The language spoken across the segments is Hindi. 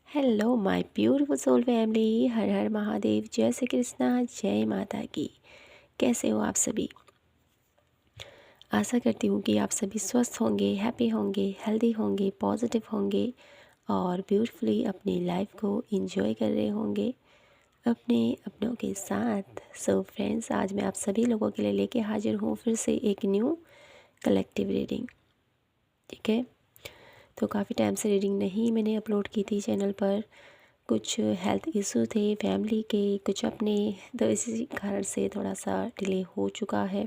Hello my beautiful soul family. हर हर महादेव, जय श्री कृष्णा, जय माता की। कैसे हो आप सभी? आशा करती हूँ कि आप सभी स्वस्थ होंगे, हैप्पी होंगे, हेल्दी होंगे, पॉजिटिव होंगे और ब्यूटीफुली अपनी लाइफ को एंजॉय कर रहे होंगे अपने अपनों के साथ। सो फ्रेंड्स, आज मैं आप सभी लोगों के लिए लेके हाजिर हूँ फिर से एक न्यू कलेक्टिव रीडिंग। ठीक है, तो काफ़ी टाइम से रीडिंग नहीं मैंने अपलोड की थी चैनल पर। कुछ हेल्थ इशू थे फैमिली के, कुछ अपने, तो इसी कारण से थोड़ा सा डिले हो चुका है।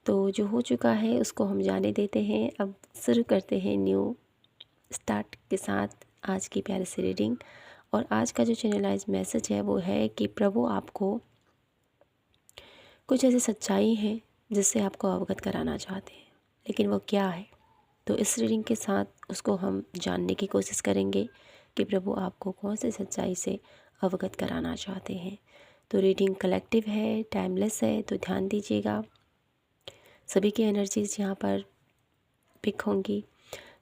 तो जो हो चुका है उसको हम जाने देते हैं। अब शुरू करते हैं न्यू स्टार्ट के साथ आज की प्यारी सी रीडिंग। और आज का जो चैनलाइज मैसेज है वो है कि प्रभु आपको कुछ ऐसी सच्चाई है जिससे आपको अवगत कराना चाहते हैं, लेकिन वो क्या है। तो इस रीडिंग के साथ उसको हम जानने की कोशिश करेंगे कि प्रभु आपको कौन सी सच्चाई से अवगत कराना चाहते हैं। तो रीडिंग कलेक्टिव है, टाइमलेस है, तो ध्यान दीजिएगा। सभी की एनर्जीज यहाँ पर पिक होंगी।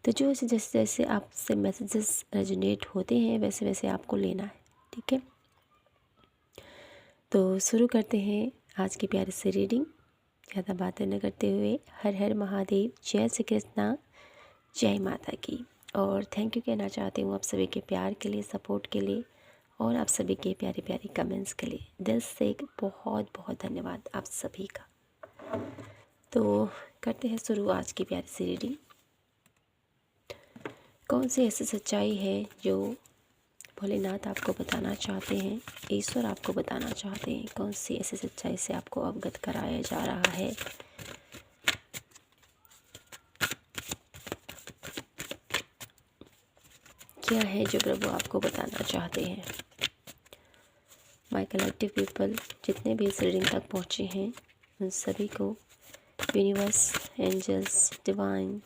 तो जो जैसे जैसे आपसे मैसेजेस रेजोनेट होते हैं वैसे वैसे आपको लेना है। ठीक है, तो शुरू करते हैं आज की प्यारी सी रीडिंग। ज़्यादा बातें न करते हुए, हर हर महादेव, जय श्री कृष्णा, जय माता की। और थैंक यू कहना चाहती हूँ आप सभी के प्यार के लिए, सपोर्ट के लिए और आप सभी के प्यारे प्यारे कमेंट्स के लिए। दिल से बहुत बहुत धन्यवाद आप सभी का। तो करते हैं शुरू आज की प्यारी सी रीडिंग। कौन सी ऐसी सच्चाई है जो भोलेनाथ आपको बताना चाहते हैं, ईश्वर आपको बताना चाहते हैं? कौन सी ऐसी सच्चाई से आपको अवगत कराया जा रहा है? क्या है जो प्रभु आपको बताना चाहते हैं? माय कलेक्टिव पीपल, जितने भी इस रीडिंग तक पहुँचे हैं उन सभी को यूनिवर्स, एंजल्स, डिवाइन,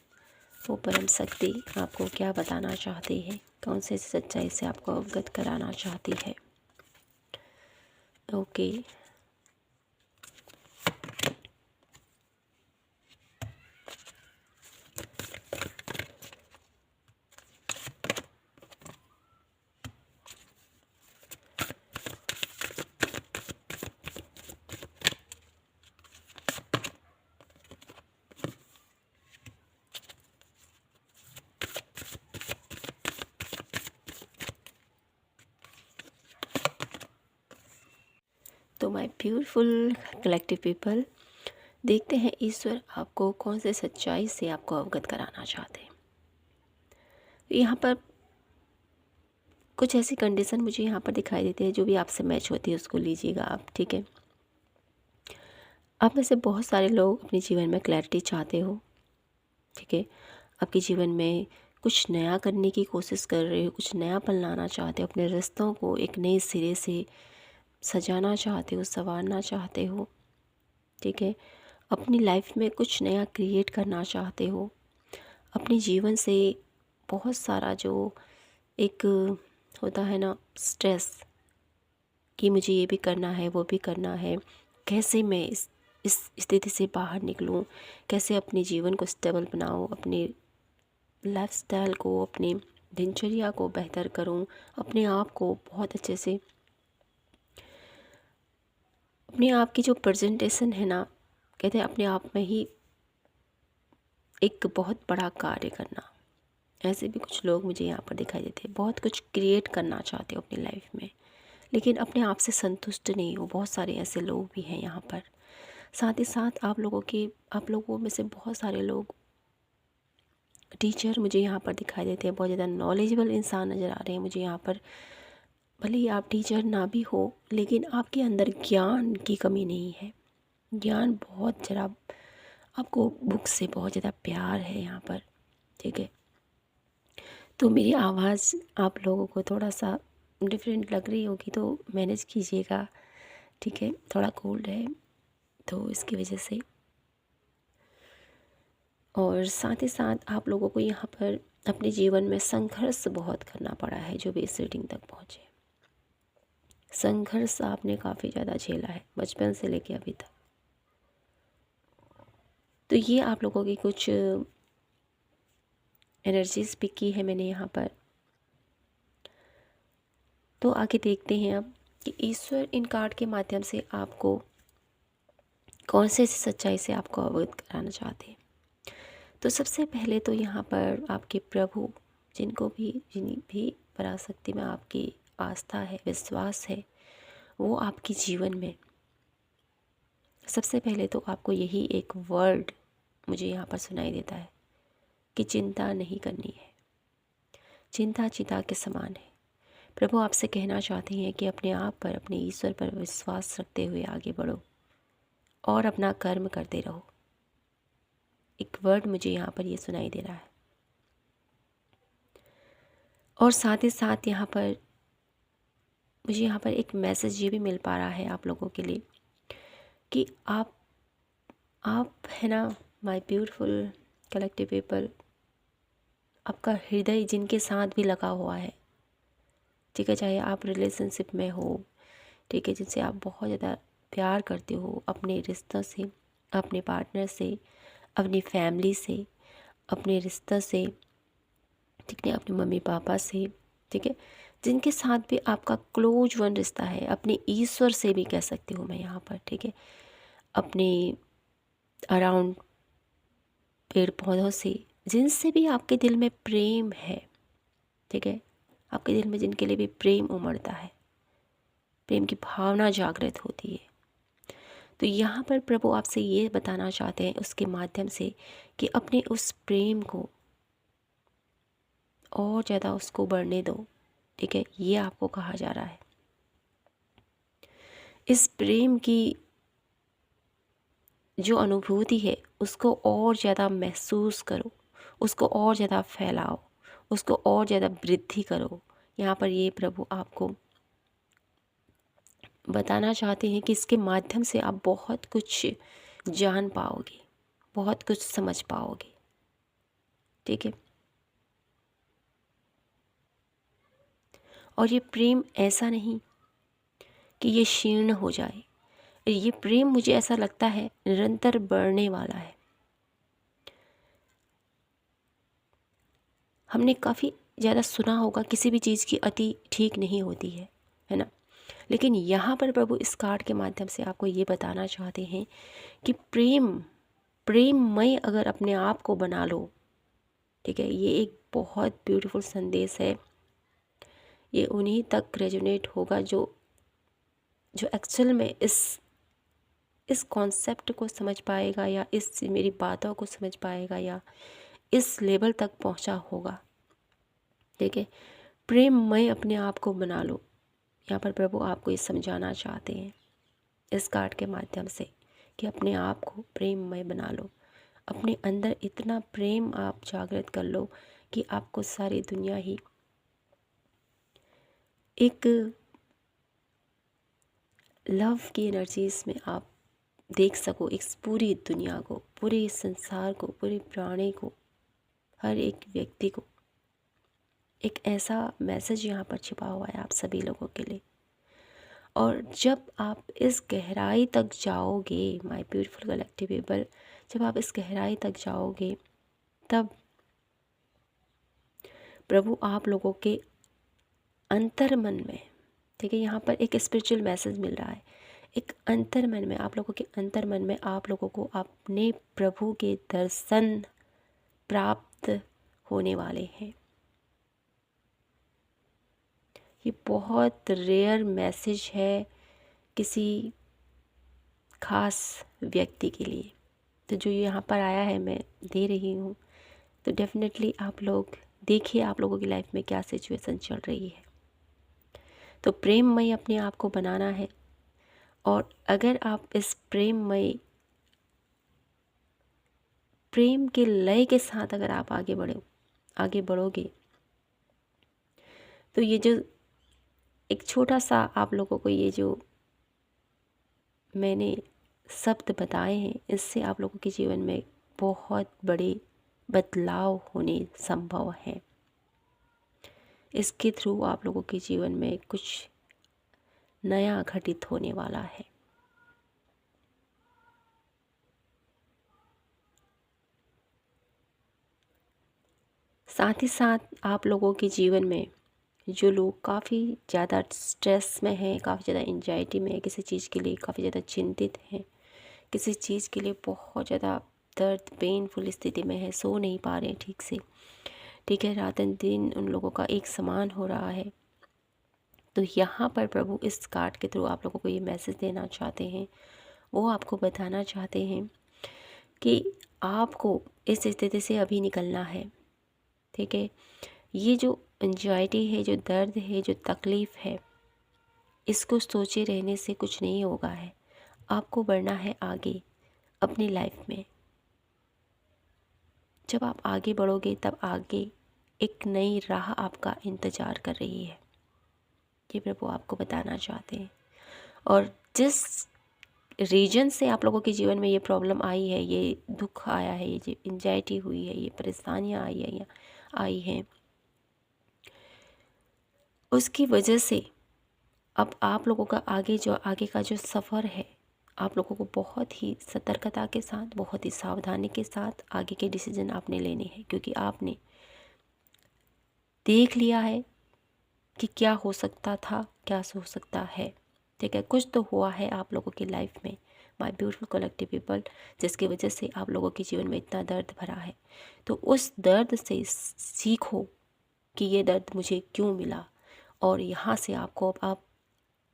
वो परम शक्ति आपको क्या बताना चाहती है, कौन से सच्चाई से आपको अवगत कराना चाहती है। ओके, तो माय ब्यूटीफुल कलेक्टिव पीपल, देखते हैं ईश्वर आपको कौन से सच्चाई से आपको अवगत कराना चाहते हैं। यहाँ पर कुछ ऐसी कंडीशन मुझे यहाँ पर दिखाई देती है, जो भी आपसे मैच होती है उसको लीजिएगा आप। ठीक है, आप में से बहुत सारे लोग अपने जीवन में क्लैरिटी चाहते हो। ठीक है, आपके जीवन में कुछ नया करने की कोशिश कर रहे हो, कुछ नयापन लाना चाहते हो, अपने रिश्तों को एक नए सिरे से सजाना चाहते हो, संवारना चाहते हो। ठीक है, अपनी लाइफ में कुछ नया क्रिएट करना चाहते हो। अपने जीवन से बहुत सारा जो एक होता है ना स्ट्रेस, कि मुझे ये भी करना है, वो भी करना है, कैसे मैं इस स्थिति से बाहर निकलूं, कैसे अपने जीवन को स्टेबल बनाऊं, अपने लाइफस्टाइल को, अपनी दिनचर्या को बेहतर करूं, अपने आप को बहुत अच्छे से, अपने आप की जो प्रेजेंटेशन है ना, कहते हैं अपने आप में ही एक बहुत बड़ा कार्य करना। ऐसे भी कुछ लोग मुझे यहाँ पर दिखाई देते हैं, बहुत कुछ क्रिएट करना चाहते हो अपनी लाइफ में, लेकिन अपने आप से संतुष्ट नहीं हो। बहुत सारे ऐसे लोग भी हैं यहाँ पर। साथ ही साथ आप लोगों में से बहुत सारे लोग टीचर मुझे यहाँ पर दिखाई देते हैं। बहुत ज़्यादा नॉलेजेबल इंसान नज़र आ रहे हैं मुझे यहाँ पर। भले ही आप टीचर ना भी हो, लेकिन आपके अंदर ज्ञान की कमी नहीं है। ज्ञान बहुत ज़रा, आपको बुक से बहुत ज़्यादा प्यार है यहाँ पर। ठीक है, तो मेरी आवाज़ आप लोगों को थोड़ा सा डिफरेंट लग रही होगी तो मैनेज कीजिएगा। ठीक है, थोड़ा कोल्ड है तो इसकी वजह से। और साथ ही साथ आप लोगों को यहाँ पर अपने जीवन में संघर्ष बहुत करना पड़ा है। जो भी इस रीडिंग तक पहुँचे, संघर्ष आपने काफ़ी ज़्यादा झेला है बचपन से लेके अभी तक। तो ये आप लोगों की कुछ एनर्जीज पिक की है मैंने यहाँ पर। तो आगे देखते हैं अब कि ईश्वर इन कार्ड के माध्यम से आपको कौन से सच्चाई से आपको अवगत कराना चाहते हैं। तो सबसे पहले तो यहाँ पर आपके प्रभु, जिन भी पराशक्ति में आपकी आस्था है, विश्वास है, वो आपके जीवन में सबसे पहले तो आपको यही एक वर्ड मुझे यहाँ पर सुनाई देता है कि चिंता नहीं करनी है। चिंता चिता के समान है। प्रभु आपसे कहना चाहते हैं कि अपने आप पर, अपने ईश्वर पर विश्वास रखते हुए आगे बढ़ो और अपना कर्म करते रहो। एक वर्ड मुझे यहाँ पर ये सुनाई दे रहा है। और साथ ही साथ मुझे यहाँ पर एक मैसेज ये भी मिल पा रहा है आप लोगों के लिए कि आप है ना, माय ब्यूटीफुल कलेक्टिव पीपल, आपका हृदय जिनके साथ भी लगा हुआ है, ठीक है, चाहे आप रिलेशनशिप में हो, ठीक है, जिनसे आप बहुत ज़्यादा प्यार करते हो, अपने रिश्तों से, अपने पार्टनर से, अपनी फैमिली से, अपने रिश्तों से, ठीक है, अपने मम्मी पापा से, ठीक है, जिनके साथ भी आपका क्लोज वन रिश्ता है, अपने ईश्वर से भी कह सकती हूँ मैं यहाँ पर, ठीक है, अपने अराउंड पेड़ पौधों से, जिनसे भी आपके दिल में प्रेम है, ठीक है, आपके दिल में जिनके लिए भी प्रेम उमड़ता है, प्रेम की भावना जागृत होती है, तो यहाँ पर प्रभु आपसे ये बताना चाहते हैं उसके माध्यम से कि अपने उस प्रेम को और ज़्यादा उसको बढ़ने दो, ठीक है, ये आपको कहा जा रहा है। इस प्रेम की जो अनुभूति है उसको और ज़्यादा महसूस करो, उसको और ज़्यादा फैलाओ, उसको और ज़्यादा वृद्धि करो। यहाँ पर ये प्रभु आपको बताना चाहते हैं कि इसके माध्यम से आप बहुत कुछ जान पाओगे, बहुत कुछ समझ पाओगे, ठीक है। और ये प्रेम ऐसा नहीं कि ये क्षीण हो जाए, ये प्रेम मुझे ऐसा लगता है निरंतर बढ़ने वाला है। हमने काफ़ी ज़्यादा सुना होगा किसी भी चीज़ की अति ठीक नहीं होती है ना, लेकिन यहाँ पर प्रभु इस कार्ड के माध्यम से आपको ये बताना चाहते हैं कि प्रेममय अगर अपने आप को बना लो, ठीक है, ये एक बहुत ब्यूटीफुल संदेश है। ये उन्हीं तक रेजोनेट होगा जो एक्चुअल में इस कॉन्सेप्ट को समझ पाएगा, या इस मेरी बातों को समझ पाएगा, या इस लेवल तक पहुंचा होगा, ठीक है। प्रेममय अपने आप को बना लो। यहाँ पर प्रभु आपको ये समझाना चाहते हैं इस कार्ड के माध्यम से कि अपने आप को प्रेममय बना लो। अपने अंदर इतना प्रेम आप जागृत कर लो कि आपको सारी दुनिया ही एक लव की एनर्जीज में आप देख सको, इस पूरी दुनिया को, पूरे संसार को, पूरे प्राणी को, हर एक व्यक्ति को। एक ऐसा मैसेज यहाँ पर छिपा हुआ है आप सभी लोगों के लिए। और जब आप इस गहराई तक जाओगे, माय ब्यूटीफुल कलेक्टिव पीपल, जब आप इस गहराई तक जाओगे तब प्रभु आप लोगों के अंतर मन में, ठीक है, यहाँ पर एक स्पिरिचुअल मैसेज मिल रहा है। एक अंतर मन में, आप लोगों के अंतर मन में आप लोगों को अपने प्रभु के दर्शन प्राप्त होने वाले हैं। ये बहुत रेयर मैसेज है किसी खास व्यक्ति के लिए। तो जो यहाँ पर आया है मैं दे रही हूँ, तो डेफिनेटली आप लोग देखिए आप लोगों की लाइफ में क्या सिचुएशन चल रही है। तो प्रेममय अपने आप को बनाना है, और अगर आप इस प्रेम के लय के साथ अगर आप आगे बढ़ोगे, तो ये जो एक छोटा सा आप लोगों को ये जो मैंने शब्द बताए हैं, इससे आप लोगों के जीवन में बहुत बड़े बदलाव होने संभव है। इसके थ्रू आप लोगों के जीवन में कुछ नया घटित होने वाला है। साथ ही साथ आप लोगों के जीवन में जो लोग काफ़ी ज़्यादा स्ट्रेस में हैं, काफ़ी ज़्यादा एंजाइटी में है, किसी चीज़ के लिए काफ़ी ज़्यादा चिंतित हैं, किसी चीज़ के लिए बहुत ज़्यादा दर्द पेनफुल स्थिति में है, सो नहीं पा रहे हैं ठीक से, ठीक है, रात दिन उन लोगों का एक समान हो रहा है। तो यहाँ पर प्रभु इस कार्ड के थ्रू आप लोगों को ये मैसेज देना चाहते हैं, वो आपको बताना चाहते हैं कि आपको इस स्थिति से अभी निकलना है, ठीक है। ये जो एंजाइटी है, जो दर्द है, जो तकलीफ़ है, इसको सोचे रहने से कुछ नहीं होगा है। आपको बढ़ना है आगे अपनी लाइफ में। जब आप आगे बढ़ोगे तब आगे एक नई राह आपका इंतज़ार कर रही है, ये प्रभु आपको बताना चाहते हैं। और जिस रीजन से आप लोगों के जीवन में ये प्रॉब्लम आई है, ये दुख आया है, ये जो एंजाइटी हुई है, ये परेशानियाँ आई है या आई हैं, उसकी वजह से अब आप लोगों का आगे का जो सफ़र है, आप लोगों को बहुत ही सतर्कता के साथ, बहुत ही सावधानी के साथ आगे के डिसीजन आपने लेने हैं, क्योंकि आपने देख लिया है कि क्या हो सकता था, क्या हो सकता है, ठीक है। कुछ तो हुआ है आप लोगों की लाइफ में, माय ब्यूटीफुल कलेक्टिव पीपल, जिसकी वजह से आप लोगों के जीवन में इतना दर्द भरा है। तो उस दर्द से सीखो कि ये दर्द मुझे क्यों मिला, और यहाँ से आपको अब आप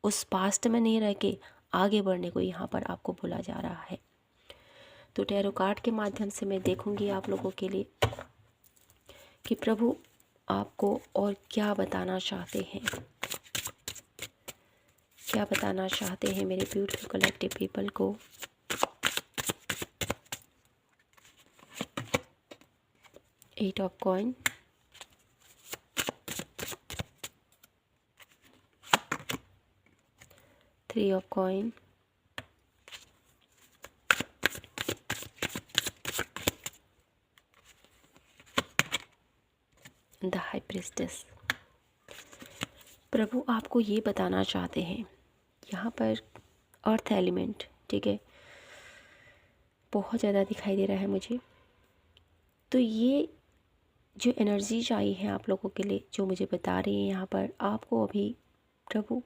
उस पास्ट में नहीं रह के आगे बढ़ने को यहाँ पर आपको बोला जा रहा है। तो टैरो कार्ड के माध्यम से मैं देखूंगी आप लोगों के लिए कि प्रभु आपको और क्या बताना चाहते हैं, क्या बताना चाहते हैं मेरे ब्यूटीफुल कलेक्टिव पीपल को। Eight of coin, three of coin, the high priestess. प्रभु आपको ये बताना चाहते हैं यहाँ पर अर्थ एलिमेंट, ठीक है, बहुत ज़्यादा दिखाई दे रहा है मुझे। तो ये जो एनर्जी चाहिए है आप लोगों के लिए, जो मुझे बता रही है यहाँ पर, आपको अभी प्रभु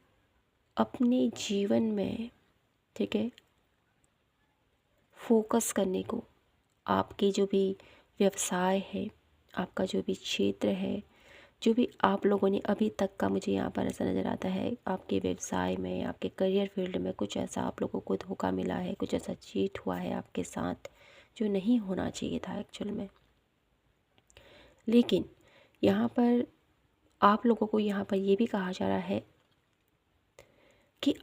अपने जीवन में, ठीक है, फोकस करने को, आपके जो भी व्यवसाय है, आपका जो भी क्षेत्र है, जो भी आप लोगों ने अभी तक का, मुझे यहाँ पर ऐसा नज़र आता है आपके व्यवसाय में, आपके करियर फील्ड में कुछ ऐसा आप लोगों को धोखा मिला है, कुछ ऐसा चीट हुआ है आपके साथ जो नहीं होना चाहिए था एक्चुअल में। लेकिन यहाँ पर आप लोगों को यहाँ पर ये भी कहा जा रहा है कि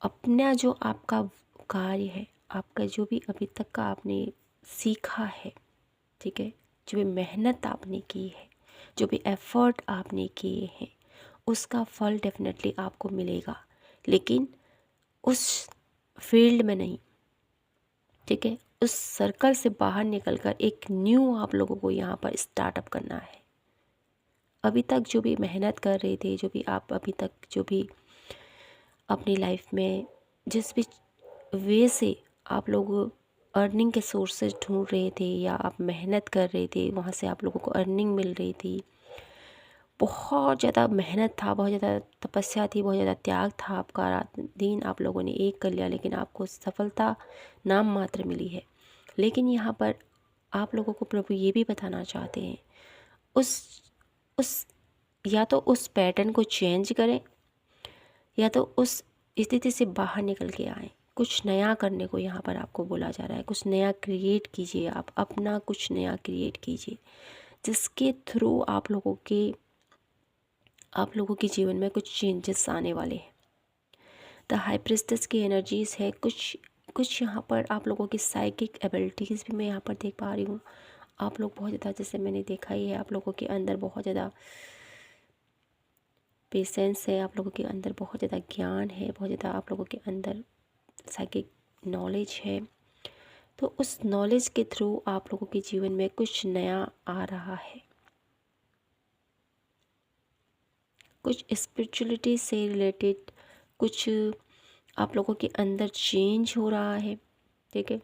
अपना जो आपका कार्य है, आपका जो भी अभी तक का आपने सीखा है, ठीक है, जो भी मेहनत आपने की है, जो भी एफर्ट आपने किए हैं, उसका फल डेफिनेटली आपको मिलेगा, लेकिन उस फील्ड में नहीं, ठीक है, उस सर्कल से बाहर निकलकर एक न्यू आप लोगों को यहाँ पर स्टार्टअप करना है। अभी तक जो भी मेहनत कर रहे थे, जो भी आप अभी तक जो भी अपनी लाइफ में जिस भी वे से आप लोग अर्निंग के सोर्सेज ढूंढ रहे थे या आप मेहनत कर रहे थे, वहाँ से आप लोगों को अर्निंग मिल रही थी, बहुत ज़्यादा मेहनत था, बहुत ज़्यादा तपस्या थी, बहुत ज़्यादा त्याग था आपका, रात दिन आप लोगों ने एक कर लिया, लेकिन आपको सफलता नाम मात्र मिली है। लेकिन यहाँ पर आप लोगों को प्रभु ये भी बताना चाहते हैं, उस या तो उस पैटर्न को चेंज करें, या तो उस स्थिति से बाहर निकल के आएँ। कुछ नया करने को यहाँ पर आपको बोला जा रहा है, कुछ नया क्रिएट कीजिए, आप अपना कुछ नया क्रिएट कीजिए, जिसके थ्रू आप लोगों के जीवन में कुछ चेंजेस आने वाले हैं। द हाई प्रिस्टेस की एनर्जीज़ है, कुछ यहाँ पर आप लोगों की साइकिक एबिलिटीज़ भी मैं यहाँ पर देख पा रही हूँ। आप लोग बहुत ज़्यादा, जैसे मैंने देखा ही है, आप लोगों के अंदर बहुत ज़्यादा पेशेंस है, आप लोगों के अंदर बहुत ज़्यादा ज्ञान है, बहुत ज़्यादा आप लोगों के अंदर साइकिक नॉलेज है। तो उस नॉलेज के थ्रू आप लोगों के जीवन में कुछ नया आ रहा है, कुछ स्पिरिचुअलिटी से रिलेटेड कुछ आप लोगों के अंदर चेंज हो रहा है, ठीक है।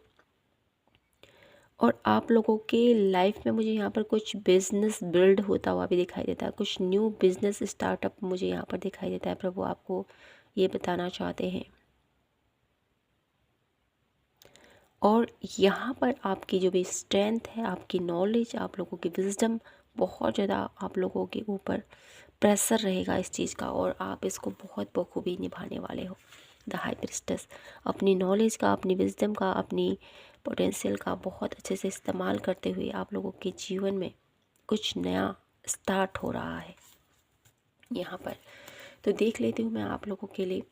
और आप लोगों के लाइफ में मुझे यहाँ पर कुछ बिजनेस बिल्ड होता हुआ भी दिखाई देता है, कुछ न्यू बिजनेस स्टार्टअप मुझे यहाँ पर दिखाई देता है। प्रभु आपको ये बताना चाहते हैं। और यहाँ पर आपकी जो भी स्ट्रेंथ है, आपकी नॉलेज, आप लोगों की विजडम, बहुत ज़्यादा आप लोगों के ऊपर प्रेशर रहेगा इस चीज़ का, और आप इसको बहुत बखूबी निभाने वाले हो। द हाई प्रिस्टेस अपनी नॉलेज का, अपनी विजडम का, अपनी पोटेंशियल का बहुत अच्छे से इस्तेमाल करते हुए आप लोगों के जीवन में कुछ नया स्टार्ट हो रहा है यहाँ पर। तो देख लेती हूँ मैं आप लोगों के लिए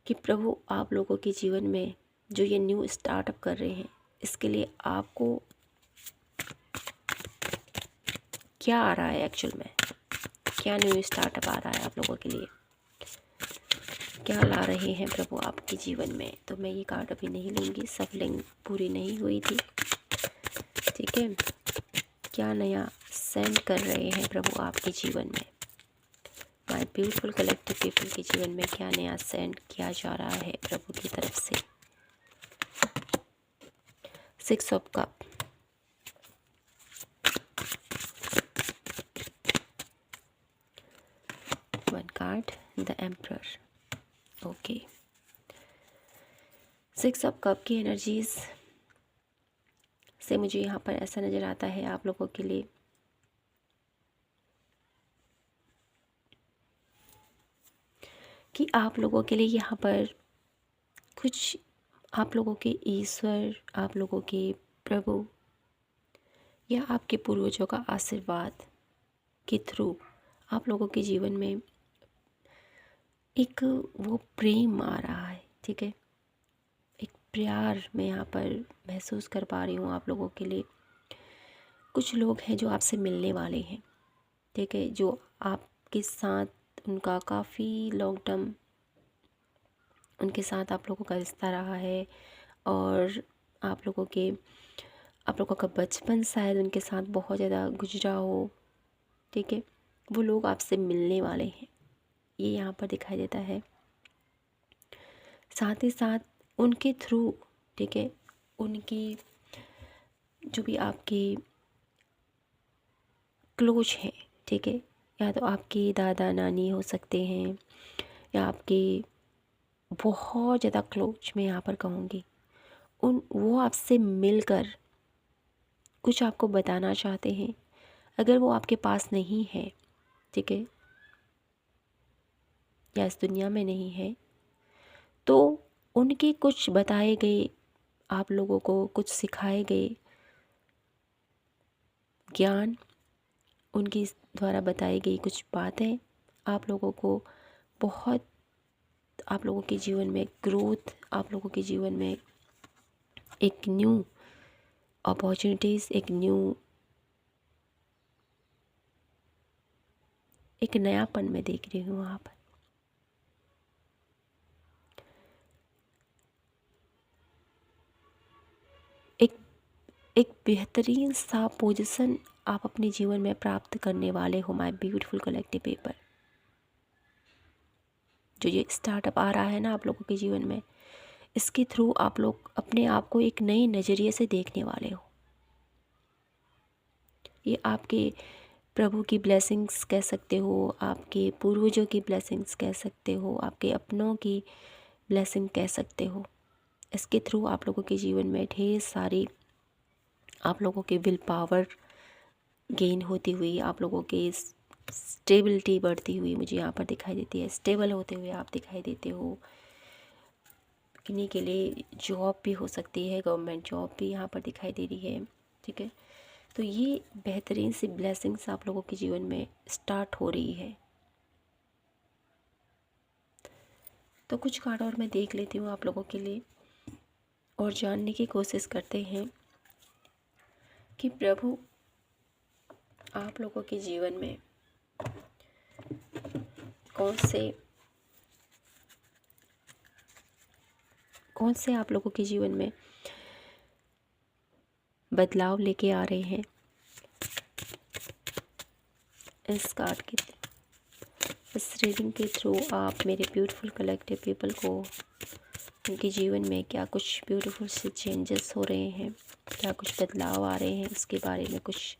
कि प्रभु आप लोगों के जीवन में जो ये न्यू स्टार्टअप कर रहे हैं, इसके लिए आपको क्या आ रहा है, एक्चुअल में क्या न्यू स्टार्टअप आ रहा है आप लोगों के लिए, क्या ला रहे हैं प्रभु आपके जीवन में। तो मैं ये कार्ड अभी नहीं लूँगी, सफलिंग पूरी नहीं हुई थी, ठीक है। क्या नया सेंड कर रहे हैं प्रभु आपके जीवन में, माय ब्यूटीफुल कलेक्टिव पीपल के जीवन में क्या नया सेंड किया जा रहा है प्रभु की तरफ से। 6 of cup, one card the emperor, okay. 6 of cup की एनर्जीज से मुझे यहाँ पर ऐसा नज़र आता है आप लोगों के लिए कि आप लोगों के लिए यहाँ पर कुछ आप लोगों के ईश्वर, आप लोगों के प्रभु या आपके पूर्वजों का आशीर्वाद के थ्रू आप लोगों के जीवन में एक वो प्रेम आ रहा है, ठीक है। एक प्यार मैं यहाँ पर महसूस कर पा रही हूँ आप लोगों के लिए। कुछ लोग हैं जो आपसे मिलने वाले हैं, ठीक है, जो आपके साथ उनका काफ़ी लॉन्ग टर्म उनके साथ आप लोगों का रिश्ता रहा है, और आप लोगों का बचपन शायद उनके साथ बहुत ज़्यादा गुजरा हो, ठीक है। वो लोग आपसे मिलने वाले हैं, ये यहाँ पर दिखाई देता है। साथ ही साथ उनके थ्रू, ठीक है, उनकी जो भी आपकी क्लोज हैं, ठीक है, या तो आपके दादा नानी हो सकते हैं या आपके बहुत ज़्यादा क्लोज मैं यहाँ पर कहूँगी, वो आपसे मिलकर कुछ आपको बताना चाहते हैं। अगर वो आपके पास नहीं है, ठीक है, या इस दुनिया में नहीं है, तो उनके कुछ बताए गए, आप लोगों को कुछ सिखाए गए ज्ञान, उनकी द्वारा बताई गई कुछ बातें आप लोगों को बहुत, आप लोगों के जीवन में ग्रोथ, आप लोगों के जीवन में एक न्यू अपॉर्चुनिटीज़, एक नयापन मैं देख रही हूँ वहाँ पर। एक बेहतरीन सा पोजीशन आप अपने जीवन में प्राप्त करने वाले हो, माय ब्यूटीफुल कलेक्टिव पीपल। जो ये स्टार्टअप आ रहा है ना आप लोगों के जीवन में, इसके थ्रू आप लोग अपने आप को एक नए नज़रिए से देखने वाले हो। ये आपके प्रभु की ब्लेसिंग्स कह सकते हो, आपके पूर्वजों की ब्लेसिंग्स कह सकते हो, आपके अपनों की ब्लेसिंग कह सकते हो। इसके थ्रू आप लोगों के जीवन में ढेर सारी आप लोगों के विल पावर गेन होती हुई, आप लोगों की स्टेबिलिटी बढ़ती हुई मुझे यहाँ पर दिखाई देती है। स्टेबल होते हुए आप दिखाई देते हो। किन्हीं के लिए जॉब भी हो सकती है, गवर्नमेंट जॉब भी यहाँ पर दिखाई दे रही है, ठीक है। तो ये बेहतरीन सी ब्लेसिंग्स आप लोगों के जीवन में स्टार्ट हो रही है। तो कुछ कार्ड और मैं देख लेती हूँ आप लोगों के लिए और जानने की कोशिश करते हैं कि प्रभु आप लोगों के जीवन में कौन से आप लोगों के जीवन में बदलाव लेके आ रहे हैं। इस कार्ड के इस रीडिंग के थ्रू आप मेरे ब्यूटीफुल कलेक्टिव पीपल को उनके जीवन में क्या कुछ ब्यूटीफुल से चेंजेस हो रहे हैं क्या कुछ बदलाव आ रहे हैं, इसके बारे में कुछ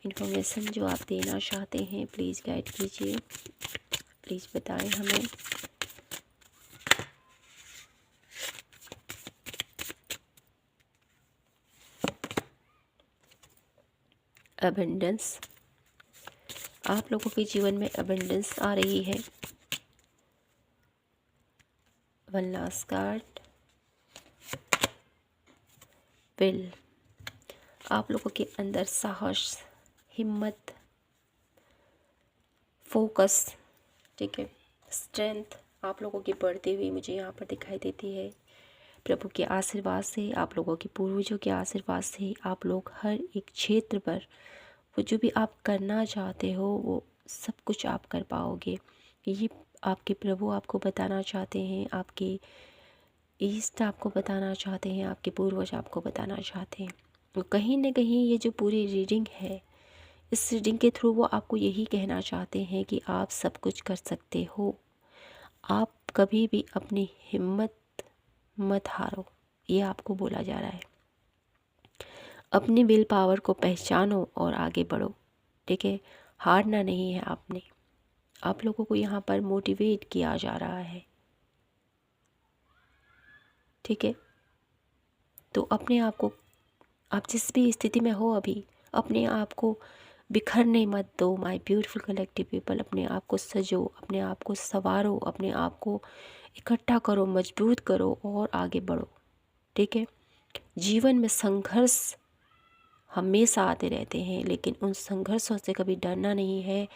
इन्फॉर्मेशन जो आप देना चाहते हैं, प्लीज़ गाइड कीजिए, प्लीज़ बताएं हमें। अबंडेंस, आप लोगों के जीवन में अबंडेंस आ रही है। वन लास्ट कार्ड, विल, आप लोगों के अंदर साहस, हिम्मत, फोकस, ठीक है, स्ट्रेंथ आप लोगों की बढ़ती हुई मुझे यहाँ पर दिखाई देती है। प्रभु के आशीर्वाद से, आप लोगों के पूर्वजों के आशीर्वाद से आप लोग हर एक क्षेत्र पर वो जो भी आप करना चाहते हो वो सब कुछ आप कर पाओगे। ये आपके प्रभु आपको बताना चाहते हैं, आपके ईस्ट आपको बताना चाहते हैं, आपके पूर्वज आपको बताना चाहते हैं। तो कहीं ना कहीं ये जो पूरी रीडिंग है, इस रीडिंग के थ्रू वो आपको यही कहना चाहते हैं कि आप सब कुछ कर सकते हो। आप कभी भी अपनी हिम्मत मत हारो, ये आपको बोला जा रहा है। अपनी विल पावर को पहचानो और आगे बढ़ो, ठीक है। हारना नहीं है आपने। आप लोगों को यहाँ पर मोटिवेट किया जा रहा है, ठीक है। तो अपने आप को, आप जिस भी स्थिति में हो अभी, अपने आप को बिखरने मत दो माय ब्यूटीफुल कलेक्टिव पीपल। अपने आप को सजो, अपने आप को संवारो, अपने आप को इकट्ठा करो, मजबूत करो और आगे बढ़ो, ठीक है। जीवन में संघर्ष हमेशा आते रहते हैं, लेकिन उन संघर्षों से कभी डरना नहीं है।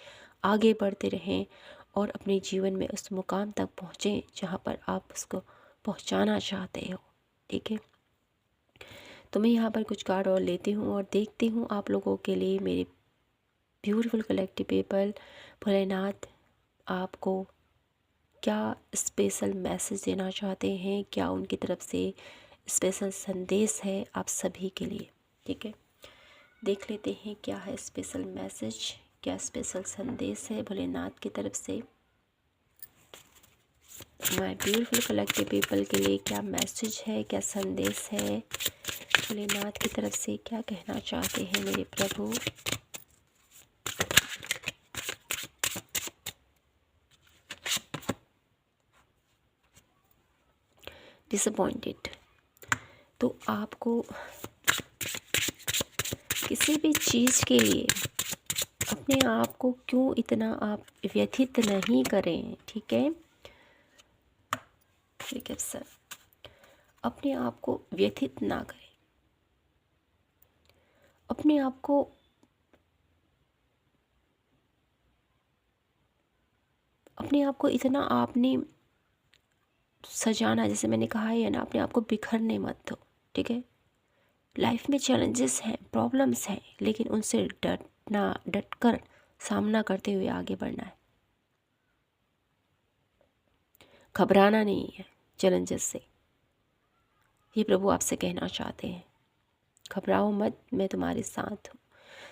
आगे बढ़ते रहें और अपने जीवन में उस मुकाम तक पहुँचें जहाँ पर आप उसको पहुँचाना चाहते हो, ठीक है। तो मैं यहाँ पर कुछ कार्ड और लेती हूँ और देखती हूँ आप लोगों के लिए मेरे ब्यूटीफुल कलेक्टिव पीपल, भोलेनाथ आपको क्या स्पेशल मैसेज देना चाहते हैं, क्या उनकी तरफ से स्पेशल संदेश है आप सभी के लिए, ठीक है। देख लेते हैं क्या है स्पेशल मैसेज, क्या स्पेशल संदेश है भोलेनाथ की तरफ से माय ब्यूटीफुल कलेक्टिव पीपल के लिए। क्या मैसेज है, क्या संदेश है भोलेनाथ की तरफ से, क्या कहना चाहते हैं मेरे प्रभु। डिसअपॉइंटेड, तो आपको किसी भी चीज़ के लिए अपने आप को क्यों इतना आप व्यथित नहीं करें, ठीक है, ठीक है सर। अपने आप को व्यथित ना करें, अपने आप को इतना आपने सजाना, जैसे मैंने कहा है ना, अपने आप को बिखरने मत दो, ठीक है। लाइफ में चैलेंजेस हैं, प्रॉब्लम्स हैं, लेकिन उनसे डटकर सामना करते हुए आगे बढ़ना है। घबराना नहीं है चैलेंजेस से, ये प्रभु आपसे कहना चाहते हैं। घबराओ मत, मैं तुम्हारे साथ हूँ।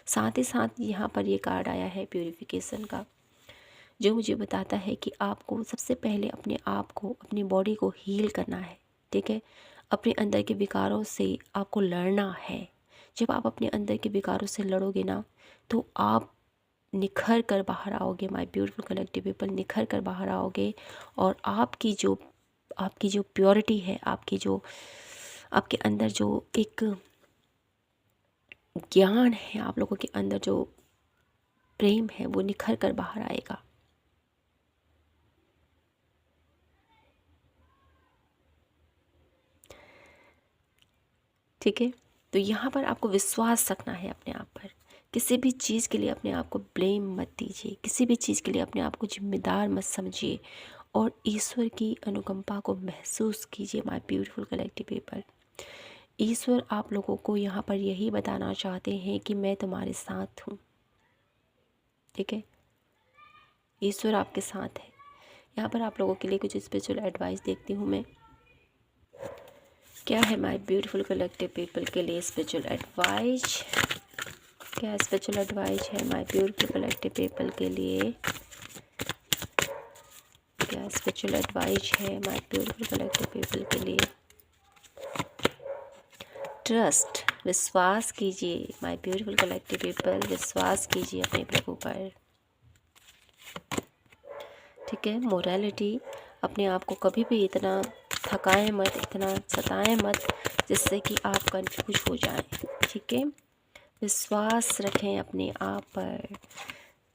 साथ ही साथ यहाँ पर ये कार्ड आया है प्यूरिफिकेशन का, जो मुझे बताता है कि आपको सबसे पहले अपने आप को, अपनी बॉडी को हील करना है, ठीक है। अपने अंदर के विकारों से आपको लड़ना है। जब आप अपने अंदर के विकारों से लड़ोगे ना, तो आप निखर कर बाहर आओगे माय ब्यूटीफुल कलेक्टिव पीपल, निखर कर बाहर आओगे। और आपकी जो प्योरिटी है, आपके अंदर जो एक ज्ञान है, आप लोगों के अंदर जो प्रेम है, वो निखर कर बाहर आएगा। ठीक है, तो यहाँ पर आपको विश्वास रखना है अपने आप पर। किसी भी चीज़ के लिए अपने आप को ब्लेम मत दीजिए, किसी भी चीज़ के लिए अपने आप को जिम्मेदार मत समझिए और ईश्वर की अनुकंपा को महसूस कीजिए माय ब्यूटीफुल कलेक्टिव पीपल। ईश्वर आप लोगों को यहाँ पर यही बताना चाहते हैं कि मैं तुम्हारे साथ हूँ, ठीक है। ईश्वर आपके साथ है। यहाँ पर आप लोगों के लिए कुछ स्पिरिचुअल एडवाइस देखती हूँ मैं। क्या है माय ब्यूटीफुल कलेक्टिव पीपल के लिए स्पिरिचुअल एडवाइस, क्या स्पिरिचुअल एडवाइस है माय ब्यूटीफुल कलेक्टिव पीपल के लिए, क्या स्पिरिचुअल एडवाइस है माय ब्यूटीफुल कलेक्टिव पीपल के लिए। ट्रस्ट, विश्वास कीजिए माय ब्यूटीफुल कलेक्टिव पीपल, विश्वास कीजिए अपने प्रभु पर। ठीक है, मोरालिटी, अपने आप को कभी भी इतना थकाएं मत, इतना सताएं मत जिससे कि आप कंफ्यूज हो जाएं। ठीक है, विश्वास रखें अपने आप पर।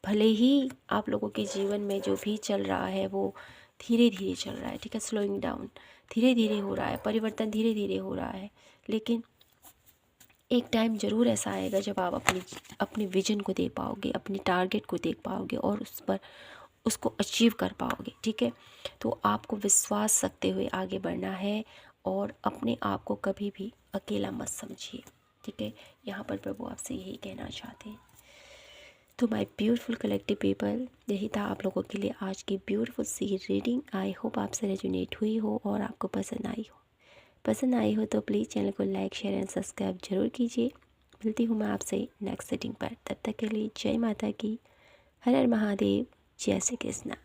भले ही आप लोगों के जीवन में जो भी चल रहा है वो धीरे धीरे चल रहा है, ठीक है, स्लोइंग डाउन, धीरे धीरे हो रहा है, परिवर्तन धीरे धीरे हो रहा है, लेकिन एक टाइम ज़रूर ऐसा आएगा जब आप अपने विजन को देख पाओगे, अपने टारगेट को देख पाओगे और उस पर उसको अचीव कर पाओगे। ठीक है, तो आपको विश्वास रखते हुए आगे बढ़ना है और अपने आप को कभी भी अकेला मत समझिए। ठीक है, यहाँ पर प्रभु आपसे यही कहना चाहते हैं। तो माय ब्यूटीफुल कलेक्टिव पीपल, यही था आप लोगों के लिए आज की ब्यूटीफुल सी रीडिंग। आई होप आपसे रेजोनेट हुई हो और आपको पसंद आई हो। पसंद आई हो तो प्लीज़ चैनल को लाइक, शेयर एंड सब्सक्राइब जरूर कीजिए। मिलती हूँ मैं आपसे नेक्स्ट सेटिंग पर, तब तक के लिए जय माता की, हर हर महादेव, जय श्री कृष्णा।